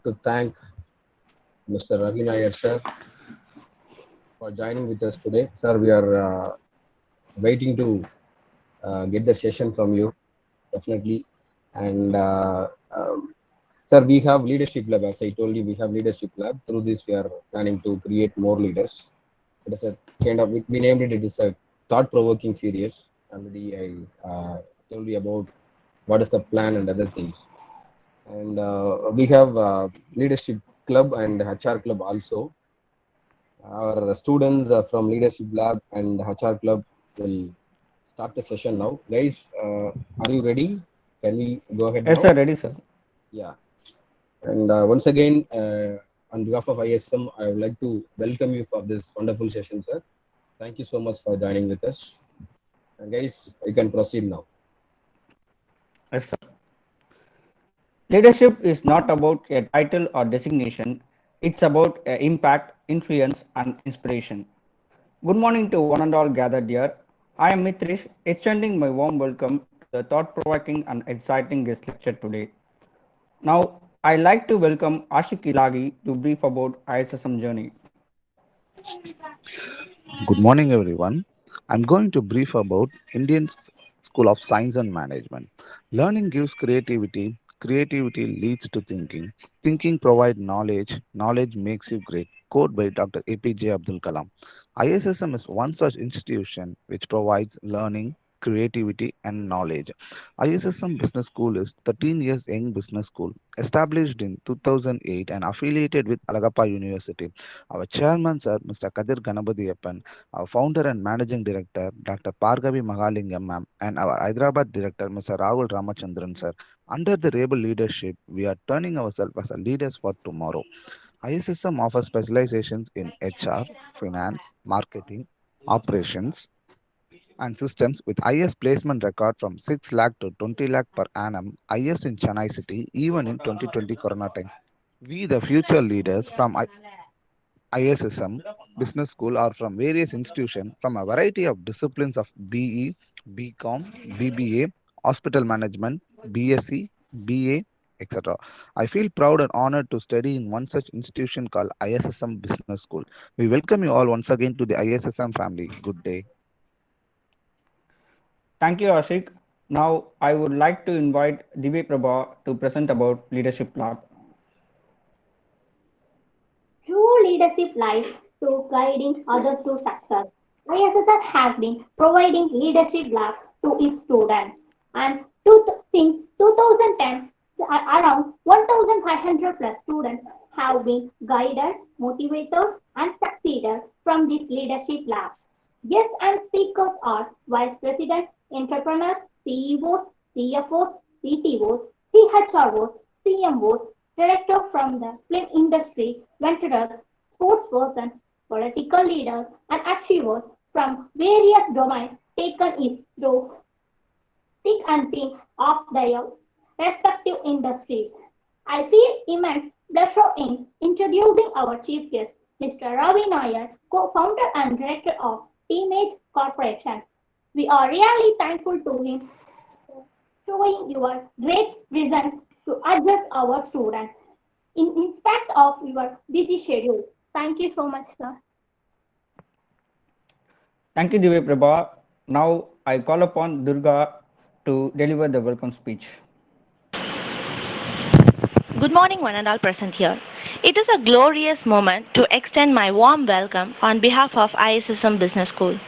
to thank Mr. Ravi Nair, sir, for joining with us today. Sir, we are waiting to get the session from you, definitely. And sir, we have leadership lab. As I told you, we have leadership lab. Through this, we are planning to create more leaders. It is a kind of we named it. It is a thought-provoking series. Already, I told you about what is the plan and other things. And we have leadership club and HR club also. Our students from leadership lab and HR club will start the session now. Guys, are you ready? Can we go ahead Yes, now? sir. Ready, sir. Yeah. And once again, on behalf of ISM, I would like to welcome you for this wonderful session, sir. Thank you so much for joining with us. And guys, you can proceed now. Yes, sir. Leadership is not about a title or designation. It's about impact, influence, and inspiration. Good morning to one and all gathered here. I am Mitrish, extending my warm welcome to the thought-provoking and exciting guest lecture today. Now, I'd like to welcome Ashik Ilagi to brief about ISSM journey. Good morning, everyone. I'm going to brief about Indian School of Science and Management. Learning gives creativity. Creativity leads to thinking. Thinking provides knowledge. Knowledge makes you great. Quote by Dr. APJ Abdul Kalam. ISSM is one such institution which provides learning, creativity, and knowledge. ISSM Business School is 13 years young business school, established in 2008 and affiliated with Alagappa University. Our chairman, sir, Mr. Kadir Ganapathiappan, our founder and managing director, Dr. Pargavi Mahalingam, ma'am, and our Hyderabad director, Mr. Rahul Ramachandran, sir. Under the able leadership, we are turning ourselves as a leaders for tomorrow. ISSM offers specializations in HR, finance, marketing, operations, and systems with highest placement record from 6 lakh to 20 lakh per annum, highest in Chennai city, even in 2020 Corona times. We, the future leaders from ISSM Business School, are from various institutions from a variety of disciplines of BE, BCom, BBA, Hospital Management, BSc, BA, etc. I feel proud and honored to study in one such institution called ISSM Business School. We welcome you all once again to the ISSM family. Good day. Thank you, Ashik. Now, I would like to invite Divya Prabha to present about Leadership Lab. True leadership lies to guiding others to success. ISSS has been providing leadership labs to its students, and since 2010, around 1,500 plus students have been guided, motivated, and succeeded from this leadership lab. Guests and speakers are vice presidents, entrepreneurs, CEOs, CFOs, CTOs, CHROs, CMOs, director from the film industry, venturers, sportspersons, political leaders, and achievers from various domains taken it through thick and thin of their respective industries. I feel immense pleasure in introducing our chief guest, Mr. Ravi Nair, co-founder and director of Teamage Corporation. We are really thankful to him for showing your great vision to address our students in spite of your busy schedule. Thank you so much, sir. Thank you, Divya Prabha. Now, I call upon Durga to deliver the welcome speech. Good morning, one and all present here. It is a glorious moment to extend my warm welcome on behalf of ISSM Business School.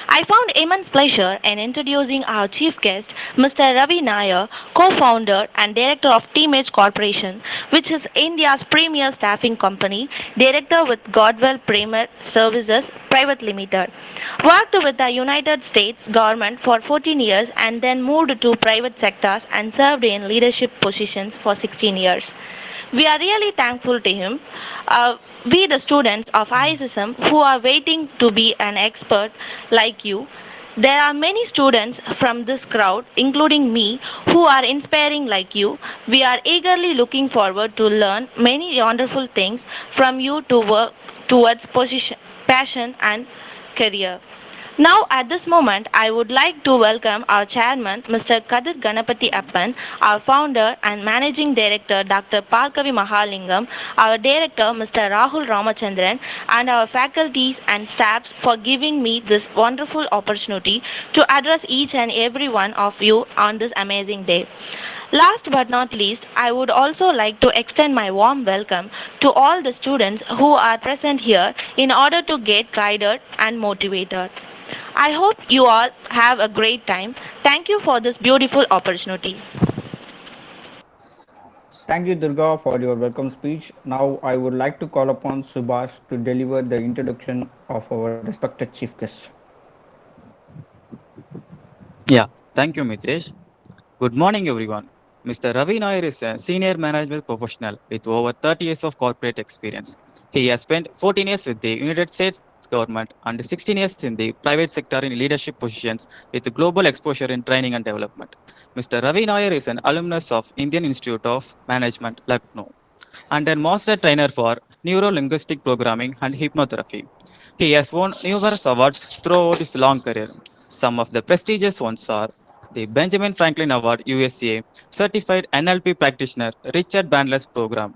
I found immense pleasure in introducing our chief guest, Mr. Ravi Nair, co-founder and director of Teamage Corporation, which is India's premier staffing company, director with Godwell Premier Services Private Limited. Worked with the United States government for 14 years and then moved to private sectors and served in leadership positions for 16 years. We are really thankful to him. We, the students of ISSM, who are waiting to be an expert like you, there are many students from this crowd, including me, who are inspiring like you. We are eagerly looking forward to learn many wonderful things from you to work towards position, passion, and career. Now, at this moment, I would like to welcome our chairman, Mr. Kadir Ganapati Appan, our founder and managing director, Dr. Parkavi Mahalingam, our director, Mr. Rahul Ramachandran, and our faculties and staffs for giving me this wonderful opportunity to address each and every one of you on this amazing day. Last but not least, I would also like to extend my warm welcome to all the students who are present here in order to get guided and motivated. I hope you all have a great time. Thank you for this beautiful opportunity. Thank you, Durga, for your welcome speech. Now, I would like to call upon Subhash to deliver the introduction of our respected chief guest. Yeah, thank you, Mitesh. Good morning, everyone. Mr. Ravi Nair is a senior management professional with over 30 years of corporate experience. He has spent 14 years with the United States government and 16 years in the private sector in leadership positions with global exposure in training and development. Mr. Ravi Nair is an alumnus of Indian Institute of Management, Lucknow, and a master trainer for neuro-linguistic programming and hypnotherapy. He has won numerous awards throughout his long career. Some of the prestigious ones are the Benjamin Franklin Award USA, Certified NLP Practitioner Richard Bandler's Program,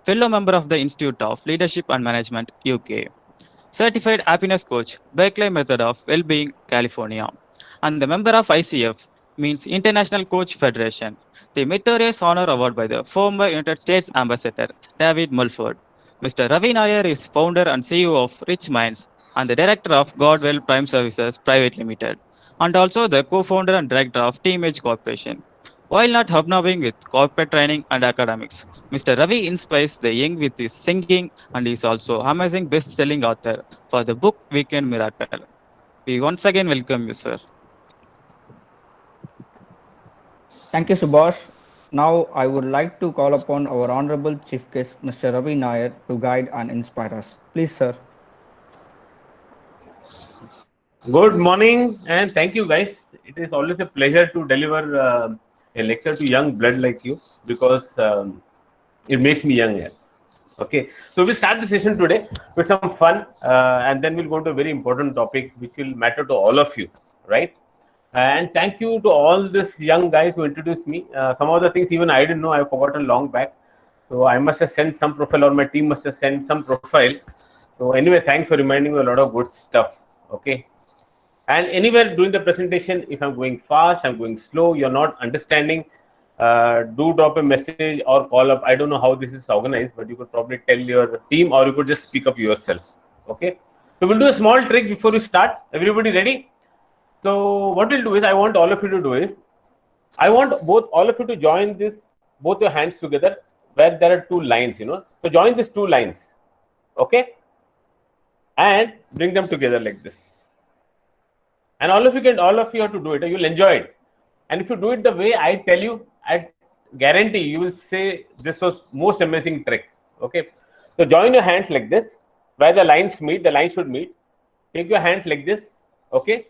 fellow member of the Institute of Leadership and Management UK, Certified Happiness Coach, Berkeley Method of Wellbeing, California, and the member of ICF, means International Coach Federation, the Meritorious Honor Award by the former United States Ambassador David Mulford. Mr. Ravi Nair is founder and CEO of Rich Minds and the director of Godwell Prime Services Private Limited, and also the co-founder and director of Team Edge Corporation. While not hobnobbing with corporate training and academics, Mr. Ravi inspires the young with his singing and is also amazing best-selling author for the book Weekend Miracle. We once again welcome you, sir. Thank you, Subhash. Now, I would like to call upon our honorable chief guest, Mr. Ravi Nair, to guide and inspire us. Please, sir. Good morning and thank you guys. It is always a pleasure to deliver a lecture to young blood like you because it makes me young. Yeah. Okay, so we'll start the session today with some fun and then we'll go to a very important topic which will matter to all of you, right? And thank you to all these young guys who introduced me. Some of the things even I didn't know, I forgotten long back. So I must have sent some profile or my team must have sent some profile. So anyway, thanks for reminding me a lot of good stuff. Okay. And anywhere during the presentation, if I'm going fast, I'm going slow, you're not understanding, do drop a message or call up. I don't know how this is organized, but you could probably tell your team or you could just speak up yourself. Okay. So we'll do a small trick before we start. Everybody ready? So what we'll do is, I want all of you to do is, I want all of you to join this, both your hands together where there are two lines, So join these two lines. Okay. And bring them together like this. And all of you have to do it. You'll enjoy it. And if you do it the way I tell you, I guarantee you will say this was most amazing trick. Okay. So join your hands like this, where the lines meet. The lines should meet. Take your hands like this. Okay.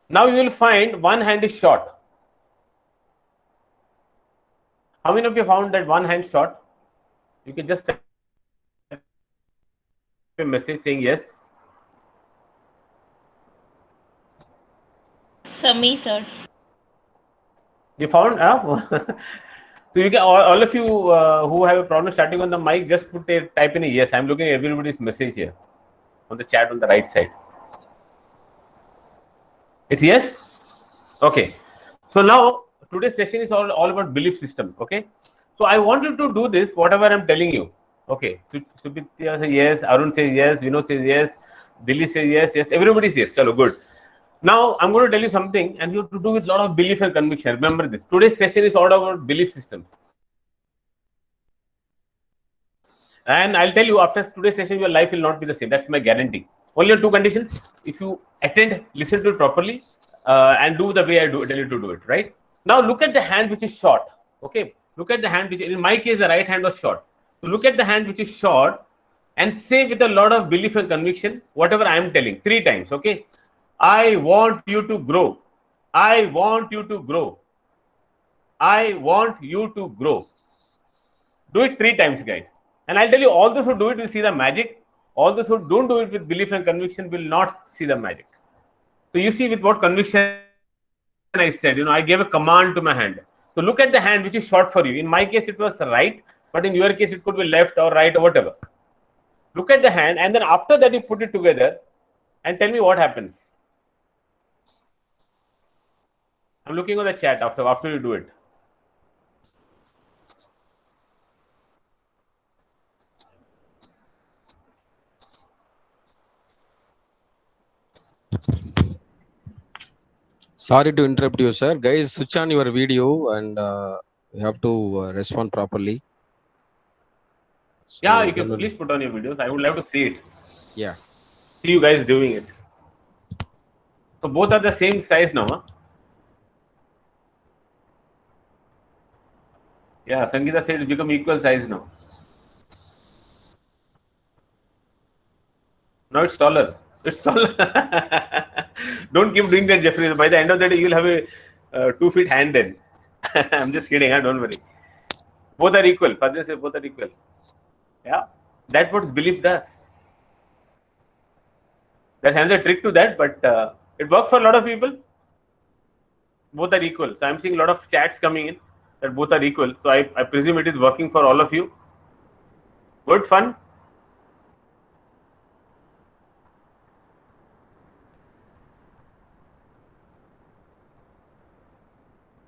Now you will find one hand is short. How many of you found that one hand short? You can just type a message saying yes. So me, sir. You found? So you can all of you who have a problem starting on the mic, just type in a yes. I'm looking at everybody's message here on the chat on the right side. It's yes? Okay. So now today's session is all about belief system. Okay. So I want you to do this, whatever I'm telling you. Okay. So Subhitya says yes, Arun says yes, Vinod says yes, Dilly says yes, yes, everybody says chalo, good. Now I'm going to tell you something and you have to do with a lot of belief and conviction. Remember this. Today's session is all about belief systems. And I'll tell you, after today's session, your life will not be the same. That's my guarantee. Only on two conditions. If you attend, listen to it properly, and do the way I tell you to do it, right? Now look at the hand which is short. Okay. Look at the hand which, in my case, the right hand was short. So look at the hand which is short and say with a lot of belief and conviction, whatever I am telling, 3 times. Okay. I want you to grow. I want you to grow. I want you to grow. Do it 3 times, guys. And I'll tell you, all those who do it will see the magic. All those who don't do it with belief and conviction will not see the magic. So So you see with what conviction I said, I gave a command to my hand. So look at the hand which is short for you. In my case, it was right, but in your case, it could be left or right or whatever. Look at the hand, and then after that, you put it together and tell me what happens. I'm looking on the chat after you do it. Sorry to interrupt you, sir. Guys, switch on your video and you have to respond properly. So yeah, you can please put on your videos. I would love to see it. Yeah. See you guys doing it. So both are the same size now, huh? Yeah, Sangeeta said it's become equal size now. Now it's taller. It's taller. Don't keep doing that, Jeffrey. By the end of the day, you'll have a 2 feet hand then. I'm just kidding. Don't worry. Both are equal. Father said both are equal. Yeah, that's what belief does. There's another trick to that, but it works for a lot of people. Both are equal. So I'm seeing a lot of chats coming in that both are equal. So I presume it is working for all of you. Good, fun.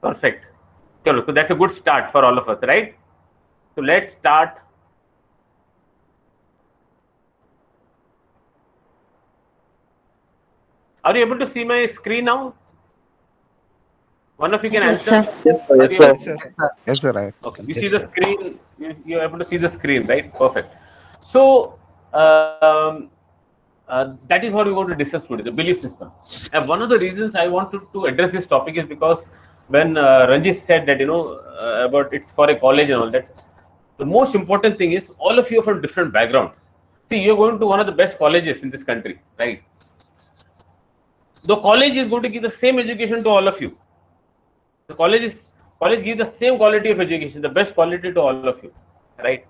Perfect. So that's a good start for all of us, right? So let's start. Are you able to see my screen now? One of you can answer. Yes, sir. Yes, sir. Yes, sir. Okay. You see the screen. You're able to see the screen, right? Perfect. So that is what we want to discuss today, the belief system. And one of the reasons I wanted to address this topic is because when Ranjit said that, about it's for a college and all that, the most important thing is all of you are from different backgrounds. See, you're going to one of the best colleges in this country, right? The college is going to give the same education to all of you. The college gives the same quality of education, the best quality to all of you, right?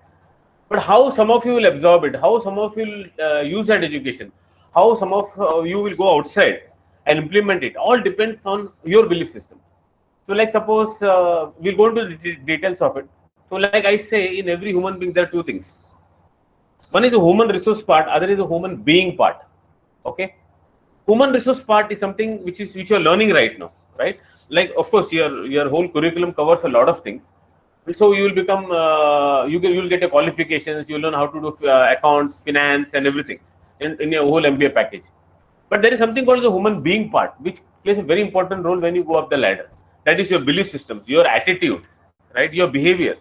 But how some of you will absorb it, how some of you will use that education, how some of you will go outside and implement it, all depends on your belief system. So like suppose we'll go into the details of it. So like I say, in every human being, there are two things. One is a human resource part, other is a human being part. Okay. Human resource part is something which you're learning right now, right? Like of course your whole curriculum covers a lot of things. So you will become you'll get your qualifications, you'll learn how to do accounts, finance and everything in your whole MBA package. But there is something called the human being part, which plays a very important role when you go up the ladder. That is your belief systems, your attitudes, right? Your behaviors.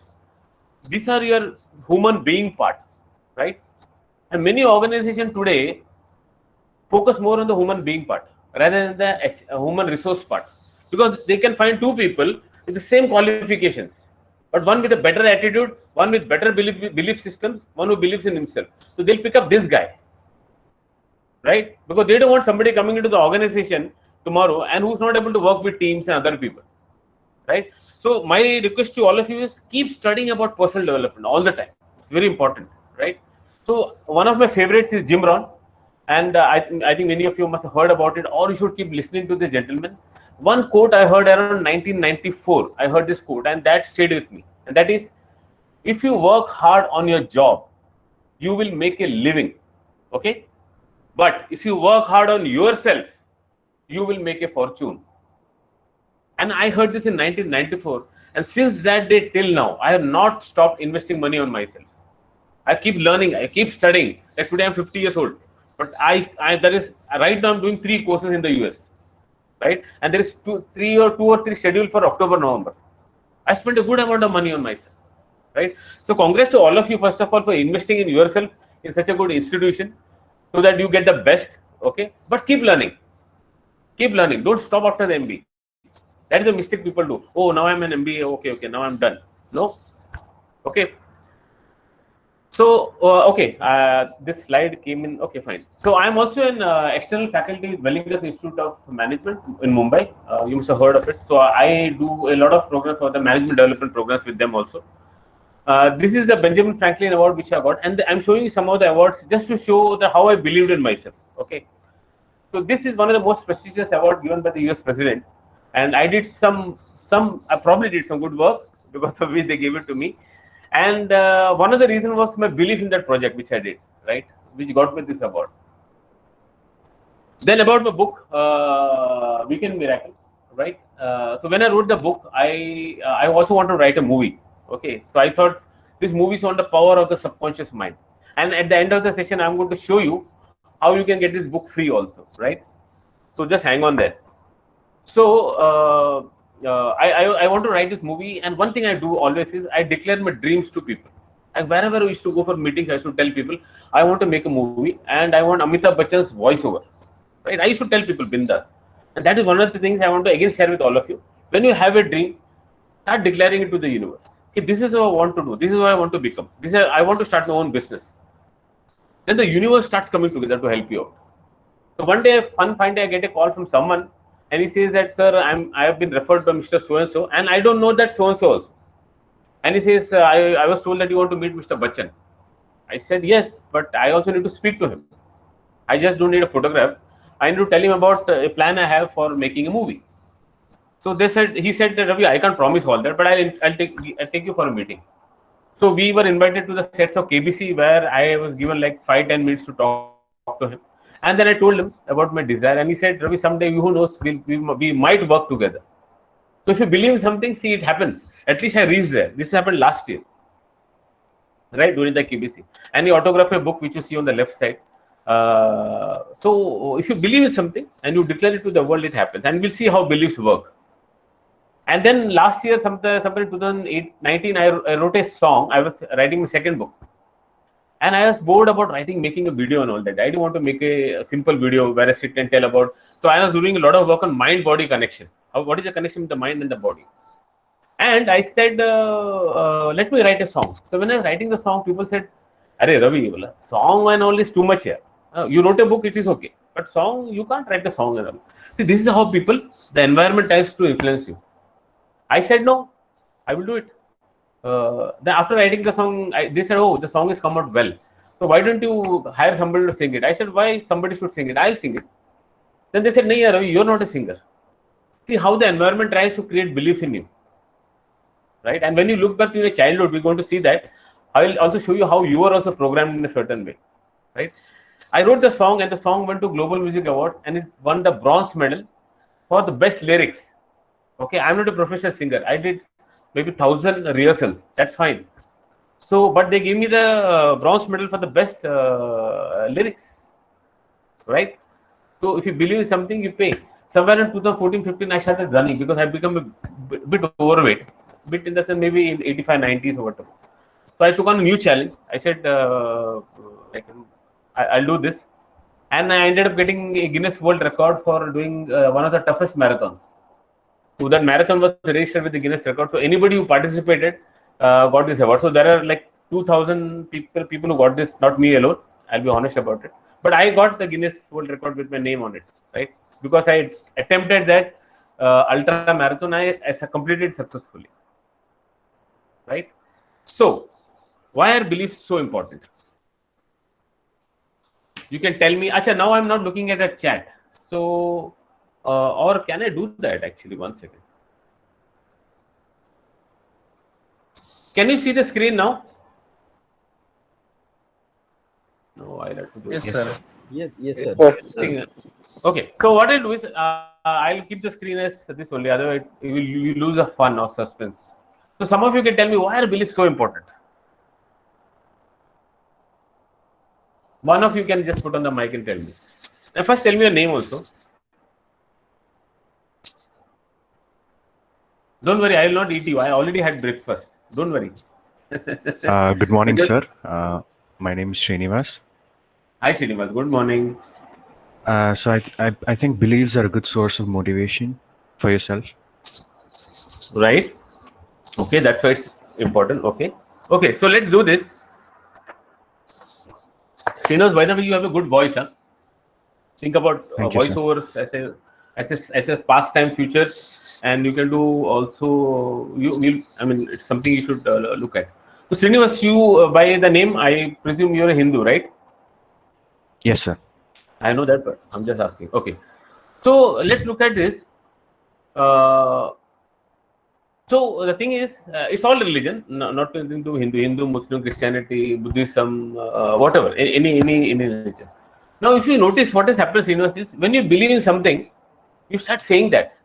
These are your human being part, right? And many organizations today focus more on the human being part rather than the human resource part, because they can find two people with the same qualifications, but one with a better attitude, one with better belief systems, one who believes in himself. So they'll pick up this guy, right? Because they don't want somebody coming into the organization tomorrow and who's not able to work with teams and other people, right? So my request to all of you is keep studying about personal development all the time. It's very important, right? So one of my favorites is Jim Rohn. And I think many of you must have heard about it, or you should keep listening to this gentleman. One quote I heard around 1994, I heard this quote and that stayed with me. And that is, if you work hard on your job, you will make a living. Okay. But if you work hard on yourself, you will make a fortune. And I heard this in 1994. And since that day till now, I have not stopped investing money on myself. I keep learning, I keep studying. Like today I'm 50 years old. But that is right now I'm doing 3 courses in the US, right? And there is two or three scheduled for October, November. I spent a good amount of money on myself, right? So congrats to all of you, first of all, for investing in yourself in such a good institution so that you get the best, okay? But keep learning. Keep learning. Don't stop after the MBA. That is a mistake people do. Oh, now I'm an MBA. Okay, now I'm done. No. Okay. So, this slide came in. Okay, fine. So, I'm also an external faculty with Wellingham Institute of Management in Mumbai. You must have heard of it. So, I do a lot of programs for the management development programs with them also. This is the Benjamin Franklin Award which I got, and I'm showing you some of the awards just to show how I believed in myself. Okay. So this is one of the most prestigious awards given by the US president, and I did I probably did some good work because of which they gave it to me. And one of the reasons was my belief in that project which I did, right, which got me this award. Then about my book, Weekend Miracle, right? So when I wrote the book, I also want to write a movie. Okay, so I thought this movie is on the power of the subconscious mind. And at the end of the session, I'm going to show you how you can get this book free also, right? So just hang on there. So I want to write this movie, and one thing I do always is I declare my dreams to people. And wherever I used to go for meetings, I used to tell people I want to make a movie, and I want Amitabh Bachchan's voiceover. Right? I used to tell people bindas, and that is one of the things I want to again share with all of you. When you have a dream, start declaring it to the universe. If this is what I want to do, this is what I want to become. This is I want to start my own business. Then the universe starts coming together to help you out. So one day, fine day, I get a call from someone, and he says that, sir, I have been referred by Mr. So and so, and I don't know that so and so also. And he says, I was told that you want to meet Mr. Bachchan. I said yes, but I also need to speak to him. I just don't need a photograph. I need to tell him about a plan I have for making a movie. So he said that, Ravi, I can't promise all that, but I'll take you for a meeting. So we were invited to the sets of KBC, where I was given like 5-10 minutes to talk to him. And then I told him about my desire, and he said, Ravi, someday, who knows, we might work together. So if you believe in something, see, it happens. At least I reached there. This happened last year, right, during the KBC. And he autographed a book, which you see on the left side. So if you believe in something and you declare it to the world, it happens. And we'll see how beliefs work. And then last year, somewhere in 2019, I wrote a song. I was writing my second book. And I was bored about making a video and all that. I didn't want to make a simple video where I sit and tell about. So I was doing a lot of work on mind-body connection. What is the connection with the mind and the body? And I said, let me write a song. So when I was writing the song, people said, Arey Ravi, song and all is too much here. You wrote a book, it is okay. But song, you can't write a song and all. See, this is how people, the environment tries to influence you. I said, no, I will do it. Then after writing the song, they said, oh, the song has come out well. So why don't you hire somebody to sing it? I said, why somebody should sing it? I'll sing it. Then they said, no, Ravi, you're not a singer. See how the environment tries to create beliefs in you. Right? And when you look back to your childhood, we're going to see that. I will also show you how you are also programmed in a certain way. Right? I wrote the song, and the song went to Global Music Award, and it won the bronze medal for the best lyrics. Okay, I'm not a professional singer. I did maybe 1,000 rehearsals. That's fine. So, but they gave me the bronze medal for the best lyrics. Right? So, if you believe in something, you pay. Somewhere in 2014-15, I started running because I become a bit overweight. Bit in the sense, maybe in 85, 90s or whatever. So I took on a new challenge. I said, I'll do this. And I ended up getting a Guinness World Record for doing one of the toughest marathons. So that marathon was registered with the Guinness Record. So anybody who participated got this award. So there are like 2,000 people who got this, not me alone. I'll be honest about it. But I got the Guinness World Record with my name on it, right? Because I attempted that ultra marathon, I completed successfully. Right? So, why are beliefs so important? You can tell me, Acha, now I'm not looking at a chat. So, or can I do that actually? 1 second. Can you see the screen now? No, I'll have to do it. Yes, sir. Yes, sir. Okay, so what I'll do is, I'll keep the screen as this only, otherwise you lose a fun or suspense. So some of you can tell me, why are beliefs so important? One of you can just put on the mic and tell me. And first tell me your name also. Don't worry, I will not eat you. I already had breakfast. Don't worry. Good morning, sir. My name is Srinivas. Hi, Srinivas. Good morning. So I think beliefs are a good source of motivation for yourself. Right. Okay, that's why it's important. Okay. Okay, so let's do this. Srinivas, by the way, you have a good voice, huh? Think about voiceovers as a pastime future, and you can do also. I mean, it's something you should look at. So, Srinivas, you by the name, I presume you're a Hindu, right? Yes, sir. I know that, but I'm just asking. Okay. So let's look at this. So the thing is, it's all religion, not anything to Hindu, Muslim, Christianity, Buddhism, whatever, any religion. Now, if you notice what has happened, Srinivas, is when you believe in something, you start saying that,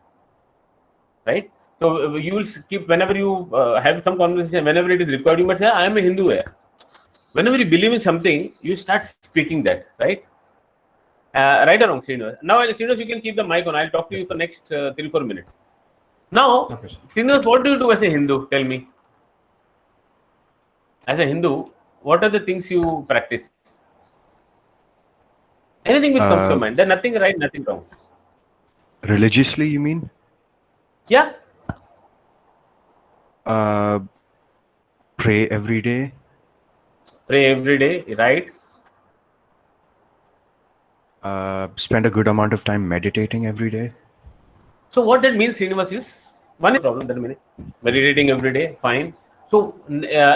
right? So you will keep, whenever you have some conversation, whenever it is required, you must say, I am a Hindu. Whenever you believe in something, you start speaking that, right? Right or wrong, Srinivas? Now, Srinivas, you can keep the mic on. I'll talk to you for next 3-4 minutes. Now, Srinivas, what do you do as a Hindu? Tell me. As a Hindu, what are the things you practice? Anything which comes to your mind. There's nothing right, nothing wrong. Religiously, you mean? Yeah. Pray every day. Pray every day, right? Spend a good amount of time meditating every day. So what that means, Srinivas, is one problem. That means meditating every day, fine. So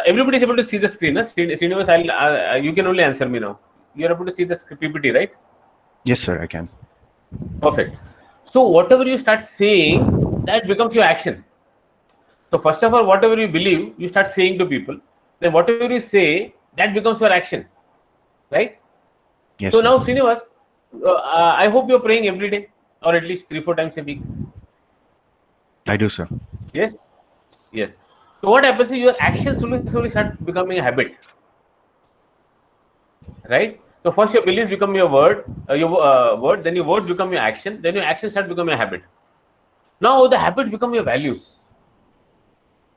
everybody is able to see the screen. Srinivas, you can only answer me now. You are able to see the PPT, right? Yes, sir, I can. Perfect. So whatever you start saying, that becomes your action. So first of all, whatever you believe, you start saying to people. Then whatever you say, that becomes your action, right? Yes. So sir. now, Srinivas, I hope you're praying every day, or at least 3-4 times a week. I do, sir. Yes. Yes. So what happens is your actions slowly start becoming a habit, right? So first your beliefs become your word, then your words become your action, then your actions start becoming a habit. Now the habits become your values.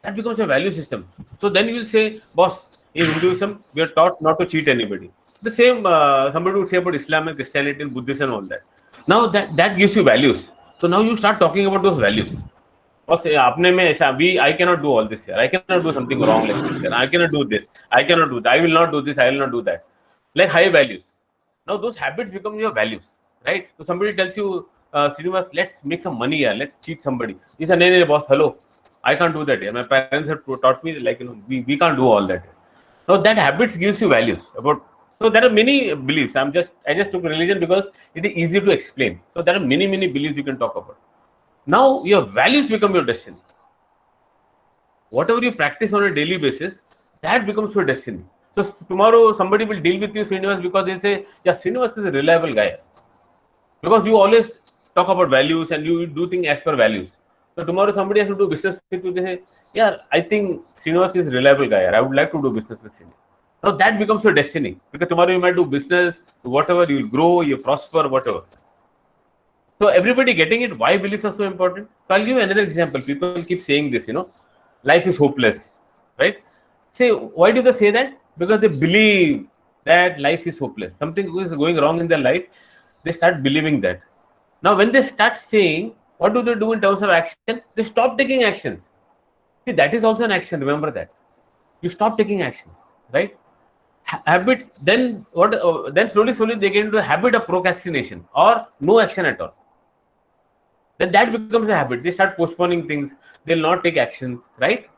That becomes a value system. So then you will say, boss, in Hinduism, we are taught not to cheat anybody. The same somebody would say about Islam and Christianity and Buddhism and all that. Now that gives you values. So now you start talking about those values. Or say, I cannot do all this here. I cannot do something wrong like this here. I cannot do this. I cannot do that. I will not do this. I will not do that. Like high values. Now those habits become your values, right? So somebody tells you, Srinivas, let's make some money here. Let's cheat somebody. You say, no, boss, hello. I can't do that here. My parents have taught me, like, we can't do all that. Now that habits gives you values. So there are many beliefs. I just took religion because it is easy to explain. So there are many beliefs you can talk about. Now your values become your destiny. Whatever you practice on a daily basis, that becomes your destiny. So tomorrow somebody will deal with you, Srinivas, because they say, yeah, Srinivas is a reliable guy. Because you always talk about values and you do things as per values. So tomorrow somebody has to do business with you, they say, yeah, I think Srinivas is a reliable guy. I would like to do business with him. Now that becomes your destiny. Because tomorrow you might do business, whatever, you will grow, you prosper, whatever. So everybody getting it, why beliefs are so important? So I'll give you another example. People keep saying this, life is hopeless, right? Say, why do they say that? Because they believe that life is hopeless. Something is going wrong in their life. They start believing that. Now, when they start saying, what do they do in terms of action? They stop taking actions. See, that is also an action. Remember that. You stop taking actions, right? Habits, then what? Then slowly they get into a habit of procrastination or no action at all. Then that becomes a habit. They start postponing things. They'll not take actions, right?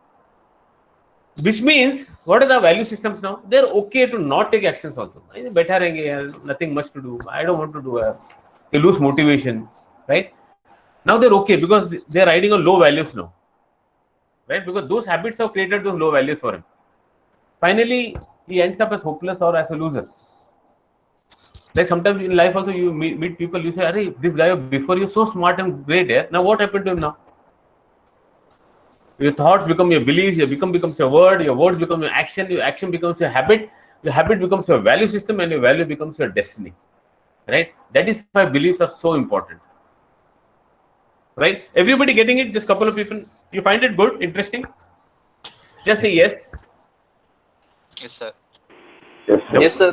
Which means, what are the value systems now? They're okay to not take actions also. Nothing much to do. I don't want to do. They lose motivation, right? Now they're okay because they're riding on low values now, right? Because those habits have created those low values for him. Finally, he ends up as hopeless or as a loser. Like sometimes in life also you meet people, you say, "Arey, this guy before you so smart and great, now what happened to him now?" Your thoughts become your beliefs, your becomes your words become your action becomes your habit becomes your value system, and your value becomes your destiny, right? That is why beliefs are so important, right? Everybody getting it? Just couple of people. You find it good, interesting? Just say yes. Yes, sir. Yes, sir.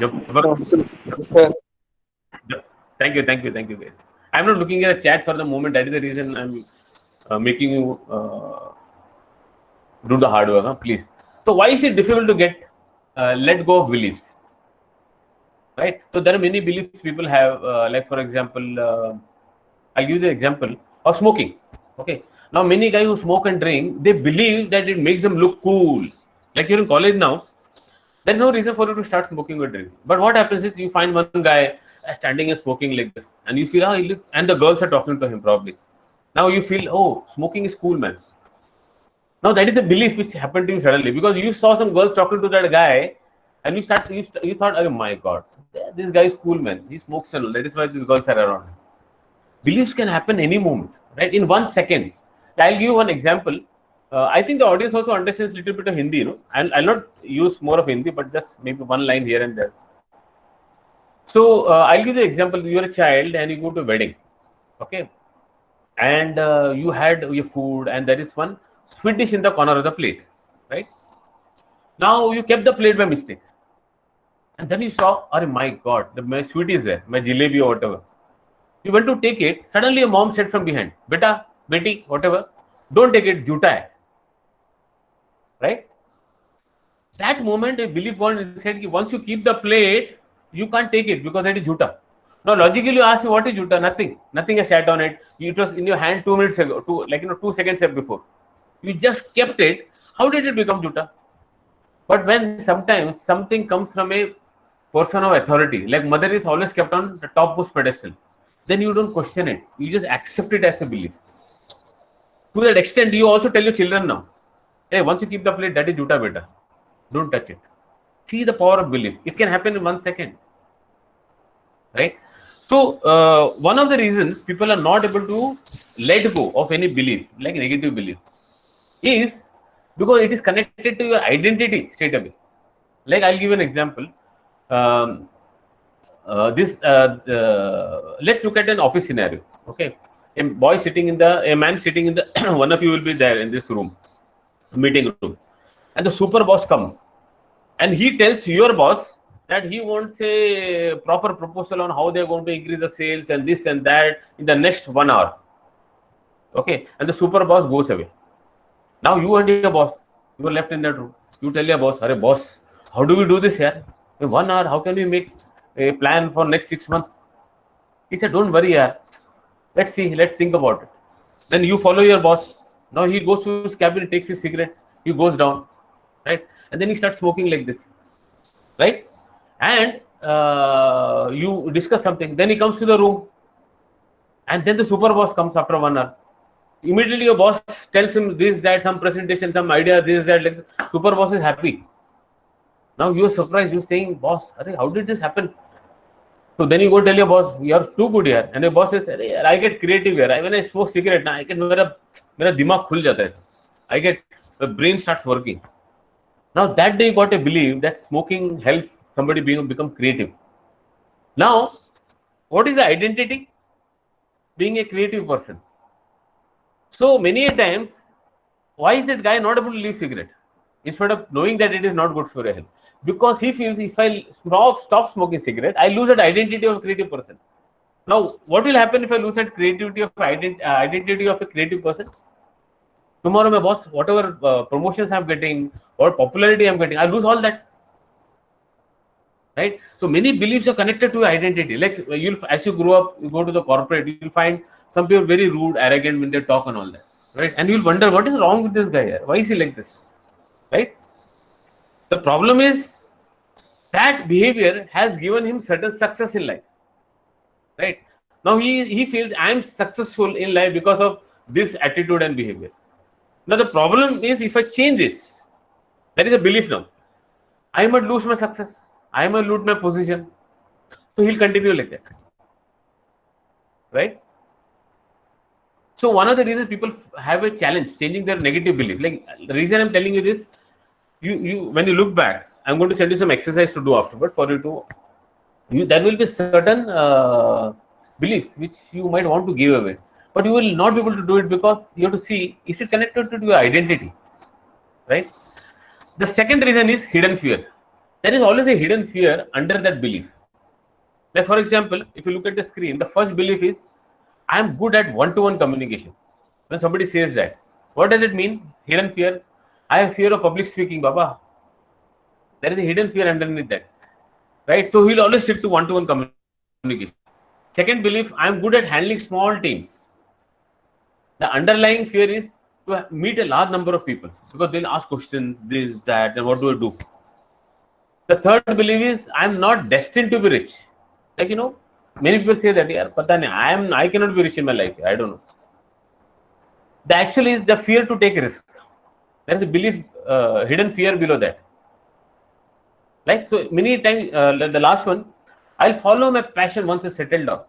Thank you, guys. I'm not looking at a chat for the moment. That is the reason I'm making you do the hard work, please. So why is it difficult to get let go of beliefs, right? So there are many beliefs people have, like for example, I'll give you the example of smoking. Okay, now many guys who smoke and drink, they believe that it makes them look cool. Like you're in college now, there's no reason for you to start smoking or drinking. But what happens is you find one guy standing and smoking like this, and you feel, oh, he looks, and the girls are talking to him probably. Now you feel, oh, smoking is cool, man. Now that is a belief which happened to you suddenly because you saw some girls talking to that guy, and you thought, oh my God, this guy is cool, man. He smokes and all. That is why these girls are around. Beliefs can happen any moment, right? In 1 second. I'll give you one example. I think the audience also understands a little bit of Hindi, you know. I'll not use more of Hindi, but just maybe one line here and there. So I'll give you the example. You're a child and you go to a wedding, okay, and you had your food, and there is one sweet dish in the corner of the plate, right? Now you kept the plate by mistake, and then you saw, oh my God, my sweet is there, my jalebi or whatever. You went to take it. Suddenly, a mom said from behind, "Beta, beti, whatever, don't take it, juta hai." Right? That moment, a belief one said, once you keep the plate, you can't take it because that is juta. Now, logically, you ask me, what is juta? Nothing. Nothing has sat on it. It was in your hand 2 minutes ago, 2 seconds before. You just kept it. How did it become juta? But when sometimes something comes from a person of authority, like mother is always kept on the topmost pedestal, then you don't question it. You just accept it as a belief. To that extent, you also tell your children now, hey, once you keep the plate, that is juta beta. Don't touch it. See the power of belief. It can happen in 1 second. Right? So, one of the reasons people are not able to let go of any belief, like negative belief, is because it is connected to your identity straight away. Like, I'll give you an example. Let's look at an office scenario. Okay, a man sitting in the one of you will be there in this room, meeting room, and the super boss comes, and he tells your boss that he wants a proper proposal on how they're going to increase the sales and this and that in the next 1 hour. Okay, and the super boss goes away. Now you and your boss, you are left in that room. You tell your boss, "Arey boss, how do we do this here? In 1 hour, how can we make a plan for next 6 months?" He said, "Don't worry, yaar. Let's see, let's think about it." Then you follow your boss. Now he goes to his cabin, takes his cigarette, he goes down, right? And then he starts smoking like this, right? And you discuss something. Then he comes to the room, and then the super boss comes after 1 hour. Immediately your boss tells him this, that, some presentation, some idea, this, that, like super boss is happy. Now you are surprised, you're saying, "Boss, how did this happen?" So then you go tell your boss, "You are too good here." And your boss says, "I get creative here. When I smoke cigarette, I get mera dimag khul jata hai. The brain starts working." Now that day you got a belief that smoking helps somebody become creative. Now, what is the identity? Being a creative person. So many a times, why is that guy not able to leave cigarette? Instead of knowing that it is not good for your health. Because he feels, if I stop smoking cigarette, I lose that identity of a creative person. Now, what will happen if I lose that creativity of identity of a creative person? Tomorrow, my boss, whatever promotions I'm getting or popularity I'm getting, I lose all that. Right? So many beliefs are connected to your identity. Like as you grow up, you go to the corporate, you'll find some people very rude, arrogant when they talk and all that. Right? And you'll wonder, what is wrong with this guy here? Why is he like this? Right? The problem is that behavior has given him certain success in life. Right? Now he feels, I'm successful in life because of this attitude and behavior. Now the problem is, if I change this, that is a belief now. I might lose my success. I might lose my position. So he'll continue like that. Right? So one of the reasons people have a challenge changing their negative belief. Like the reason I'm telling you this, you when you look back, I'm going to send you some exercise to do afterward for you to. There will be certain beliefs which you might want to give away, but you will not be able to do it because you have to see, is it connected to your identity, right? The second reason is hidden fear. There is always a hidden fear under that belief. Like for example, if you look at the screen, the first belief is, I am good at one-to-one communication. When somebody says that, what does it mean? Hidden fear. I have fear of public speaking, Baba. There is a hidden fear underneath that, right? So he'll always stick to one-to-one communication. Second belief, I am good at handling small teams. The underlying fear is to meet a large number of people because they'll ask questions, this, that, and what do I do? The third belief is, I am not destined to be rich. Like, Many people say that, yaar, pata nahi, I cannot be rich in my life. I don't know. The actually is the fear to take risk. There is a belief, hidden fear below that. Like, so many times, the last one, I'll follow my passion once it's settled down.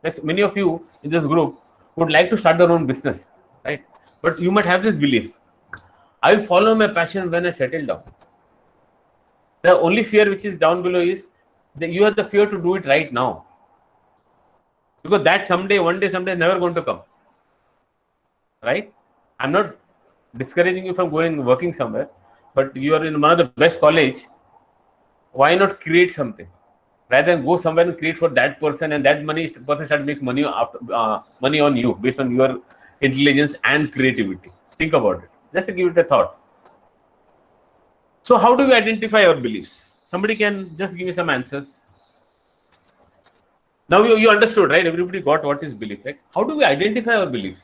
Like many of you in this group would like to start their own business, right? But you might have this belief, I'll follow my passion when I settle down. The only fear which is down below is that you have the fear to do it right now. Because that someday, one day, someday is never going to come. Right? I'm not discouraging you from going working somewhere, but you are in one of the best college. Why not create something? Rather than go somewhere and create for that person, and that person start makes money after money on you based on your intelligence and creativity. Think about it. Just to give it a thought. So how do we identify our beliefs? Somebody can just give me some answers. Now you understood, right? Everybody got what is belief, right? How do we identify our beliefs?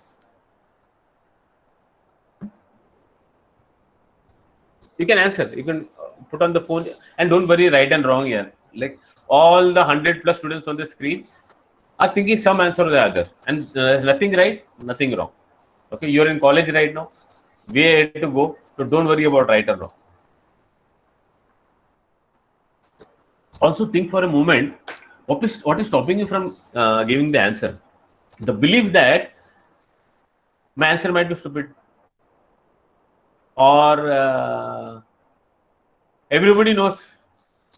You can answer. You can put on the phone, and don't worry, right and wrong here. Like all the 100+ students on the screen are thinking some answer or the other, and nothing right, nothing wrong. Okay, you're in college right now. Where to go? So don't worry about right or wrong. Also think for a moment, what is stopping you from giving the answer? The belief that my answer might be stupid, or everybody knows.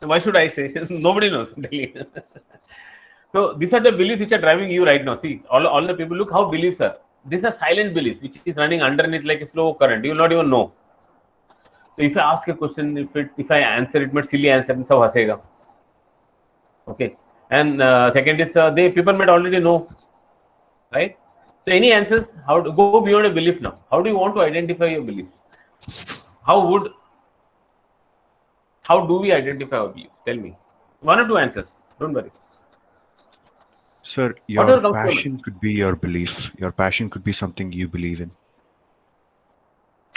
Why should I say? Nobody knows. So these are the beliefs which are driving you right now. See, all the people, look how beliefs are. These are silent beliefs which is running underneath like a slow current. You will not even know. So if I ask a question, if I answer it, but silly answer, so hasega. Okay. And second is people might already know, right? So any answers? How to go beyond a belief now? How do you want to identify your beliefs? How do we identify our beliefs? Tell me. 1 or 2 answers. Don't worry. Sir, your passion could be your belief. Your passion could be something you believe in.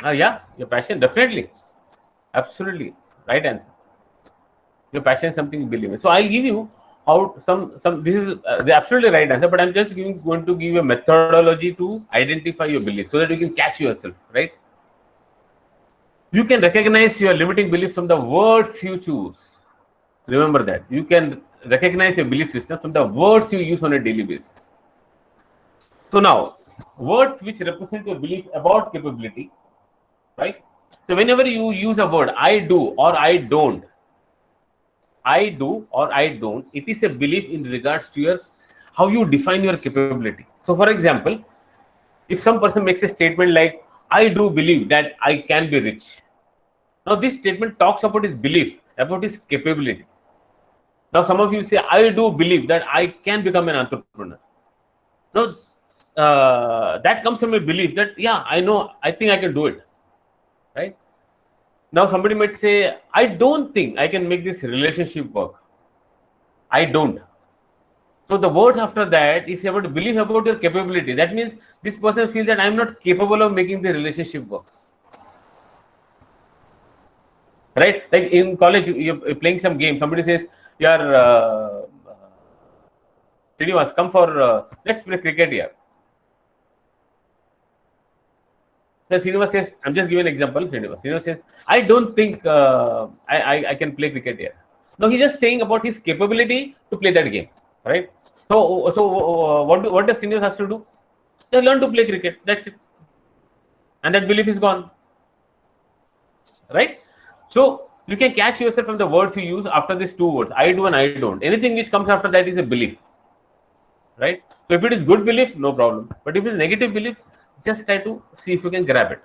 Yeah, your passion, definitely. Absolutely. Right answer. Your passion is something you believe in. So I'll give you how some this is the absolutely right answer, but I'm just going to give you a methodology to identify your beliefs so that you can catch yourself, right? You can recognize your limiting beliefs from the words you choose. Remember that. You can recognize your belief system from the words you use on a daily basis. So now, words which represent your belief about capability, right? So whenever you use a word, I do or I don't, it is a belief in regards to your how you define your capability. So for example, if some person makes a statement like, I do believe that I can be rich. Now this statement talks about his belief, about his capability. Now some of you say, I do believe that I can become an entrepreneur. Now that comes from a belief that, yeah, I think I can do it, right? Now somebody might say, I don't think I can make this relationship work. I don't. So the words after that is about belief about your capability. That means this person feels that I'm not capable of making the relationship work. Right? Like in college, you're playing some game. Somebody says, "You're Srinivas, come for let's play cricket here." So Srinivas says, "I'm just giving an example." Srinivas says, "I don't think I can play cricket here." No, he's just saying about his capability to play that game, right? So what does Srinivas has to do? Just learn to play cricket. That's it, and that belief is gone, right? So you can catch yourself from the words you use after these 2 words, I do and I don't. Anything which comes after that is a belief, right? So if it is good belief, no problem. But if it is negative belief, just try to see if you can grab it.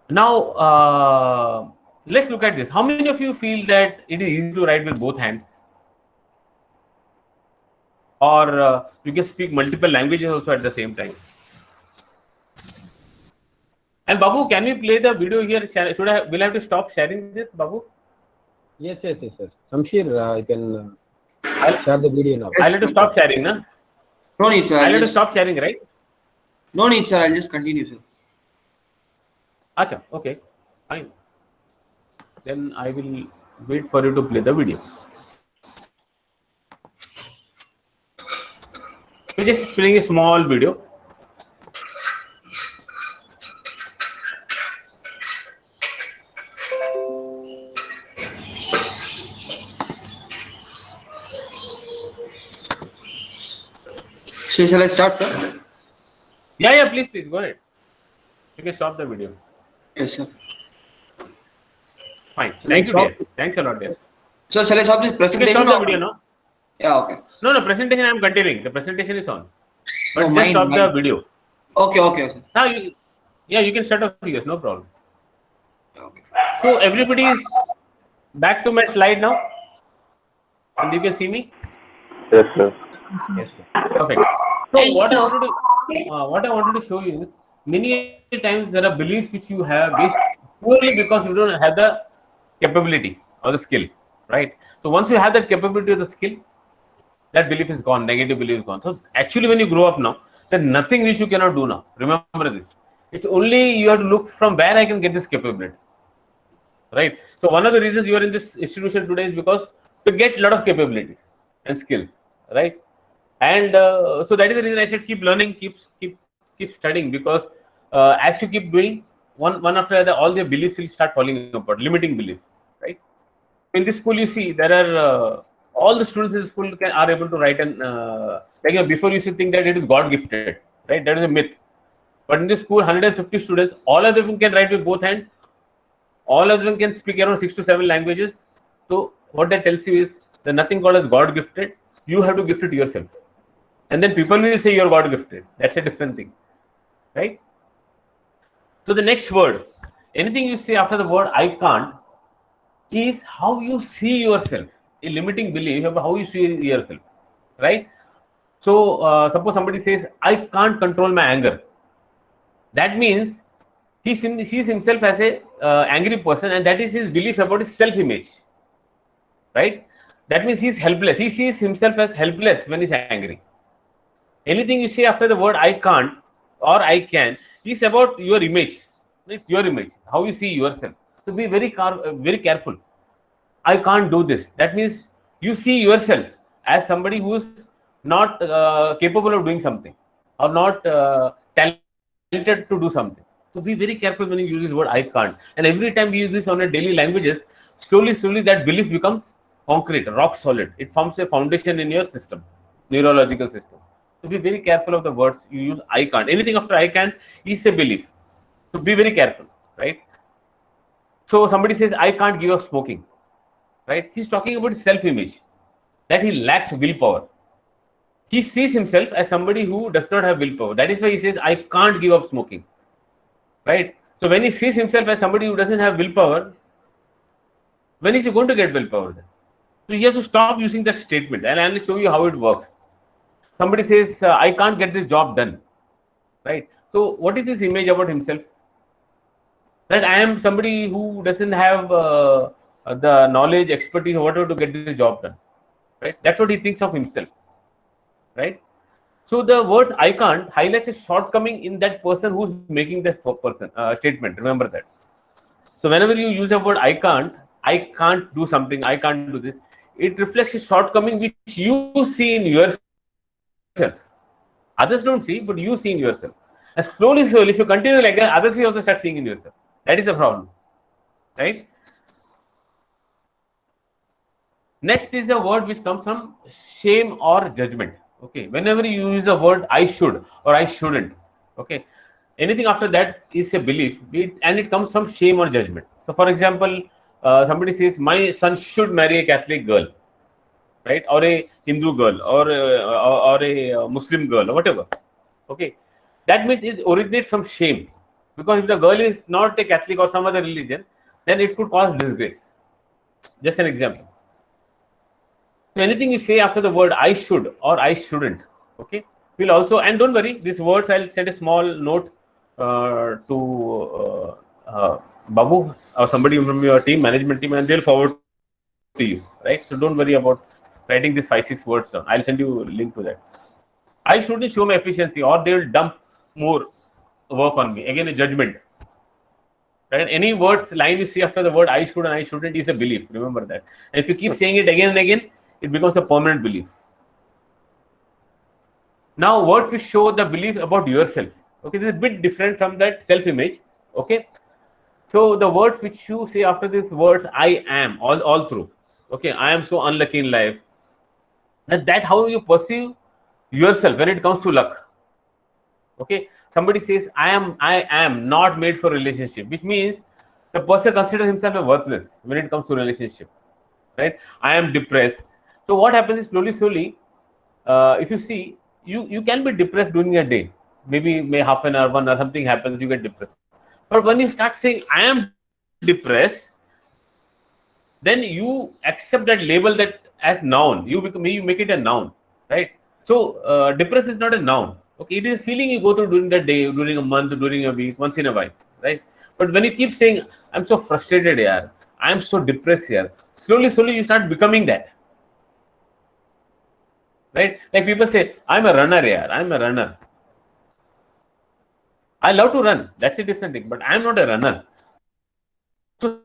Now, let's look at this. How many of you feel that it is easy to write with both hands? Or you can speak multiple languages also at the same time? And Babu, can we play the video here? Will I have to stop sharing this, Babu? Yes, sir. Shamsher, I can share the video now. I'll have to stop sharing, na? No need, sir. I'll have to stop sharing, right? No need, sir. I'll just continue, sir. Acha, okay, fine. Then I will wait for you to play the video. We're just playing a small video. Shall I start, sir? Yeah, please, go ahead. You can stop the video. Yes, sir. Fine. Thank you, dear. Thanks a lot, dear. So, shall I stop this You can presentation? stop the video now. Yeah, okay. No, presentation I'm continuing. The presentation is on. But No, just stop the video. Okay. Sir. Now, you can start off, yes, no problem. Okay. So, everybody is back to my slide now. And you can see me? Yes, sir. Yes, sir. Perfect. So, what I wanted to show you is, many times there are beliefs which you have based purely because you don't have the capability or the skill, right? So, once you have that capability or the skill, that belief is gone, negative belief is gone. So, actually, when you grow up now, there's nothing which you cannot do now. Remember this. It's only you have to look from where I can get this capability, right? So, one of the reasons you are in this institution today is because to get a lot of capabilities and skills, right? And so that is the reason I said keep learning, keep studying, because as you keep doing one after another, all their beliefs will start falling apart, limiting beliefs, right? In this school, you see there are all the students in the school are able to write, and before you used to think that it is God gifted, right? That is a myth. But in this school, 150 students, all of them can write with both hands. All of them can speak around 6 to 7 languages. So what that tells you is that nothing called as God gifted. You have to gift it yourself. And then people will say you're God gifted. That's a different thing, right? So the next word, anything you say after the word I can't, is how you see yourself. A limiting belief about how you see yourself, right? So suppose somebody says I can't control my anger. That means he sees himself as a angry person, and that is his belief about his self-image, right? That means he's helpless. He sees himself as helpless when he's angry. Anything you say after the word I can't or I can is about your image. It's your image, how you see yourself. So be very careful. I can't do this. That means you see yourself as somebody who is not capable of doing something, or not talented to do something. So be very careful when you use this word I can't. And every time we use this on a daily languages, slowly that belief becomes concrete, rock solid. It forms a foundation in your system, neurological system. So be very careful of the words you use. I can't. Anything after I can't is a belief. So be very careful, right? So somebody says I can't give up smoking, right? He's talking about self-image, that he lacks willpower. He sees himself as somebody who does not have willpower. That is why he says I can't give up smoking, right? So when he sees himself as somebody who doesn't have willpower, when is he going to get willpower then? So he has to stop using that statement, and I'll show you how it works. Somebody says, I can't get this job done, right? So what is his image about himself? That I am somebody who doesn't have the knowledge, expertise, or whatever to get this job done, right? That's what he thinks of himself, right? So the words I can't highlights a shortcoming in that person who's making that statement. Remember that. So whenever you use the word I can't do something, I can't do this, it reflects a shortcoming which you see in yourself. Others don't see, but you see in yourself. And slowly, if you continue like that, others will also start seeing in yourself. That is the problem, right? Next is a word which comes from shame or judgment. Okay, whenever you use the word I should or I shouldn't, okay, anything after that is a belief, and it comes from shame or judgment. So, for example, somebody says my son should marry a Catholic girl, right, or a Hindu girl, or a Muslim girl, or whatever. Okay, that means it originates from shame, because if the girl is not a Catholic or some other religion, then it could cause disgrace. Just an example. So anything you say after the word I should or I shouldn't, okay, will also, and don't worry, these words I'll send a small note to Babu or somebody from your team, management team, and they'll forward to you, right? So don't worry about writing these 5-6 words down. I'll send you a link to that. I shouldn't show my efficiency, or they will dump more work on me. Again, a judgment. Right? Any words, line you see after the word I should and I shouldn't is a belief. Remember that. And if you keep saying it again and again, it becomes a permanent belief. Now, words which show the belief about yourself. Okay, this is a bit different from that self-image. Okay, so the words which you say after these words, I am, all through. Okay, I am so unlucky in life. And that how you perceive yourself when it comes to luck. Okay, somebody says I am not made for relationship, which means the person considers himself a worthless when it comes to relationship, right? I am depressed. So what happens is slowly, if you see, you can be depressed during a day, maybe half an hour, 1 hour, something happens, you get depressed. But when you start saying I am depressed, then you accept that label that as noun. You make it a noun, right? So depressed is not a noun. Okay, it is a feeling you go through during the day, during a month, during a week, once in a while, right? But when you keep saying I'm so frustrated here, I'm so depressed here, slowly you start becoming that, right? Like people say I'm a runner here, I'm a runner. I love to run, that's a different thing, but I'm not a runner. So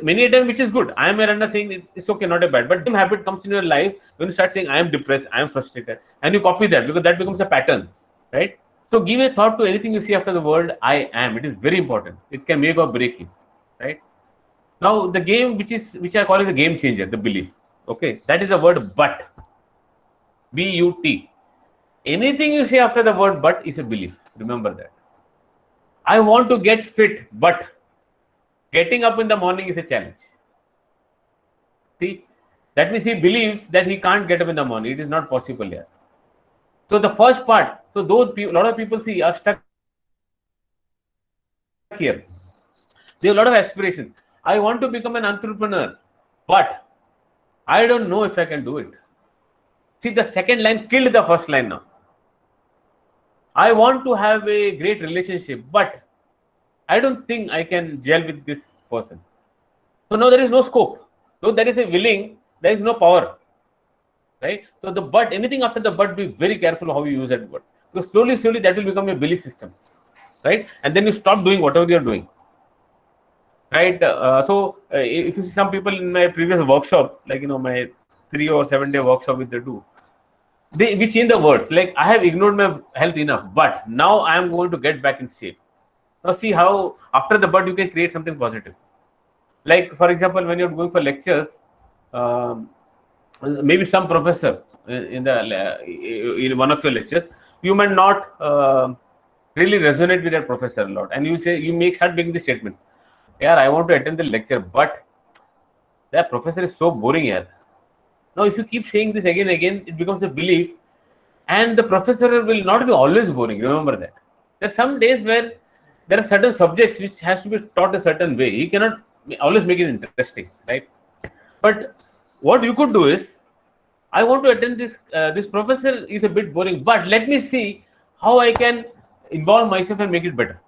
many a time, which is good. I am a runner saying it's okay, not a bad. But same habit comes in your life when you start saying I am depressed, I am frustrated, and you copy that because that becomes a pattern, right? So give a thought to anything you see after the word I am. It is very important. It can make or break you, right? Now the game which I call is a game changer, the belief. Okay, that is the word but. B-U-T. Anything you say after the word but is a belief. Remember that. I want to get fit, but getting up in the morning is a challenge. See, that means he believes that he can't get up in the morning. It is not possible yet. So the first part, so those people, a lot of people see are stuck here. They have a lot of aspirations. I want to become an entrepreneur, but I don't know if I can do it. See, the second line killed the first line now. I want to have a great relationship, but I don't think I can gel with this person. So now there is no scope. So there is a willing, there is no power. Right? So the but, anything after the but, be very careful how you use that word. Because slowly that will become a belief system. Right? And then you stop doing whatever you are doing. Right? If you see some people in my previous workshop, like my 3 or 7 day workshop which they do, we change the words. Like I have ignored my health enough, but now I am going to get back in shape. Now see how after the but you can create something positive. Like for example, when you're going for lectures, maybe some professor in one of your lectures, you might not really resonate with that professor a lot, and you start making the statement. Yeah, I want to attend the lecture, but that professor is so boring here. Now, if you keep saying this again, it becomes a belief, and the professor will not be always boring. Remember that. There are some days where there are certain subjects which has to be taught a certain way. He cannot always make it interesting, right? But what you could do is, I want to attend this. This professor is a bit boring, but let me see how I can involve myself and make it better.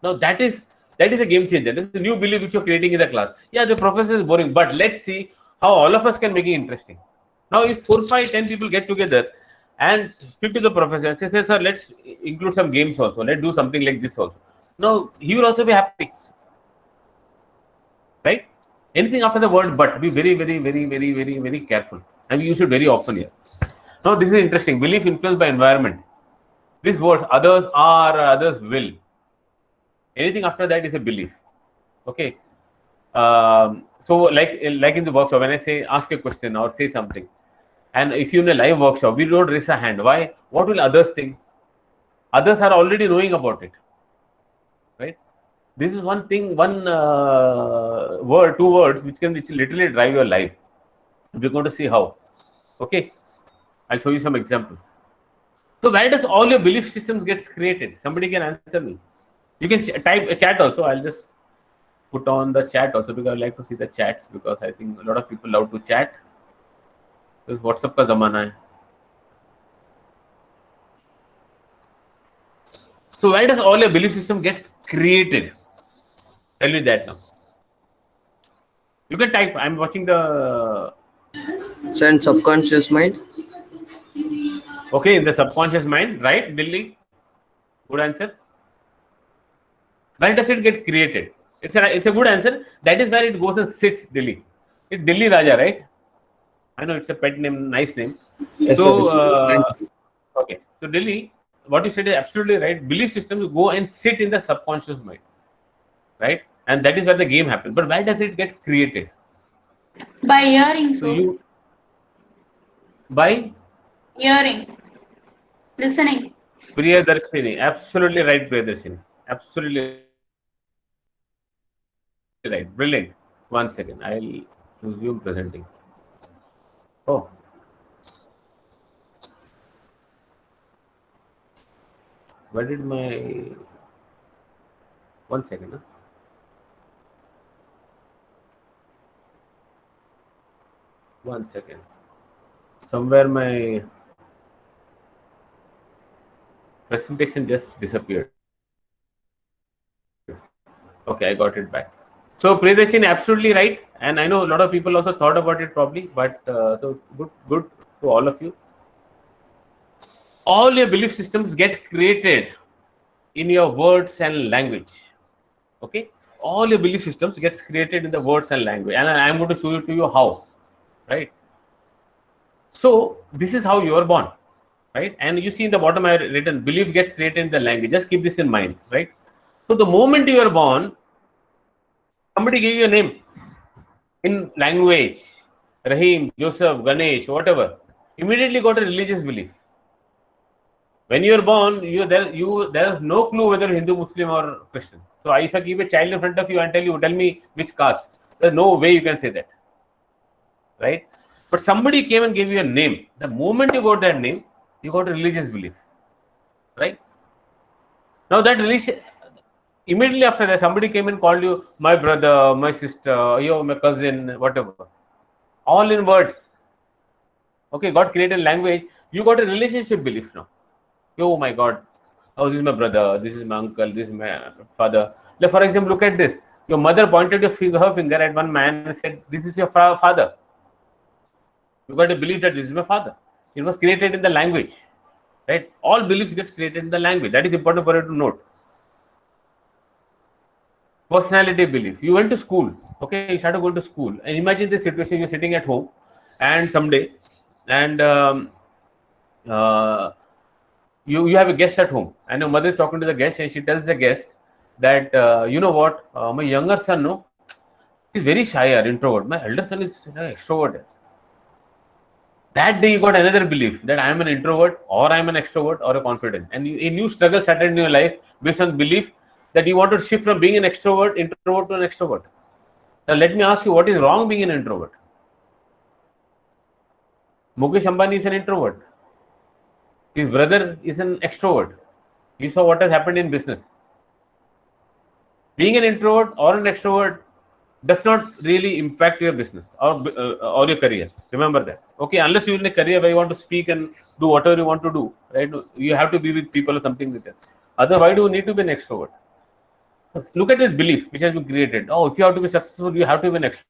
Now that is a game changer. This is a new belief which you're creating in the class. Yeah, the professor is boring, but let's see how all of us can make it interesting. Now, if 4, 5, 10 people get together and speak to the professor and say, sir, let's include some games also. Let's do something like this also. Now, he will also be happy. Right? Anything after the word but, be very, very, very, very, very, very careful. And we use it very often here. Now, this is interesting. Belief influenced by environment. This word, others are, others will. Anything after that is a belief. Okay. So like in the workshop, when I say ask a question or say something, and if you're in a live workshop, we don't raise a hand. Why? What will others think? Others are already knowing about it, right? This is one thing, one word, 2 words, which literally drive your life. We're going to see how. Okay, I'll show you some examples. So where does all your belief systems get created? Somebody can answer me. You can type a chat also. I'll just put on the chat also because I like to see the chats, because I think a lot of people love to chat. Because WhatsApp ka zamana hai. So where does all your belief system gets created? Tell me that now. You can type. I'm watching the. Send subconscious mind. Okay, in the subconscious mind, right, Billy? Good answer. Where does it get created? It's a good answer. That is where it goes and sits, Delhi. It's Delhi Raja, right? I know it's a pet name, nice name. Yes, So, sir. okay. So, Delhi, what you said is absolutely right. Belief systems go and sit in the subconscious mind, right? And that is where the game happens. But where does it get created? By hearing, So you by hearing, listening. Priyadarshini, absolutely right, Priyadarshini. Absolutely right. Brilliant. 1 second. I'll resume presenting. Oh. Where did my 1 second? Huh? One second. Somewhere my presentation just disappeared. Okay, I got it back. So Priyadarshini, absolutely right, and I know a lot of people also thought about it probably, but so good to all of you. All your belief systems get created in your words and language. Okay, all your belief systems gets created in the words and language, and I am going to show it to you how. Right. So this is how you are born, right? And you see in the bottom I have written belief gets created in the language. Just keep this in mind, right? So the moment you are born, somebody gave you a name in language, Rahim, Joseph, Ganesh, whatever. Immediately got a religious belief. When you are born, there is no clue whether Hindu, Muslim, or Christian. So if I keep a child in front of you and tell me which caste, there's no way you can say that, right? But somebody came and gave you a name. The moment you got that name, you got a religious belief, right? Now that religion, immediately after that, somebody came and called you my brother, my sister, my cousin, whatever, all in words. Okay, God created language. You got a relationship belief now. Oh my God, oh, this is my brother, this is my uncle, this is my father. Like for example, look at this. Your mother pointed her finger at one man and said, "This is your father." You got to believe that this is my father. It was created in the language, right? All beliefs get created in the language. That is important for you to note. Personality belief. You went to school, okay? You started going to school, and imagine this situation: you're sitting at home, and someday, and you have a guest at home, and your mother is talking to the guest, and she tells the guest that you know what, my younger son, no, he's very shy or introvert. My elder son is extrovert. That day you got another belief that I am an introvert or I am an extrovert or a confident, and a new struggle started in your life based on belief that you want to shift from being an introvert to an extrovert. Now let me ask you, what is wrong being an introvert? Mukesh Ambani is an introvert. His brother is an extrovert. You saw what has happened in business. Being an introvert or an extrovert does not really impact your business or your career. Remember that. Okay, unless you're in a career where you want to speak and do whatever you want to do, right? You have to be with people or something like that. Otherwise, why do you need to be an extrovert? Look at this belief which has been created. Oh, if you have to be successful, you have to be an extrovert.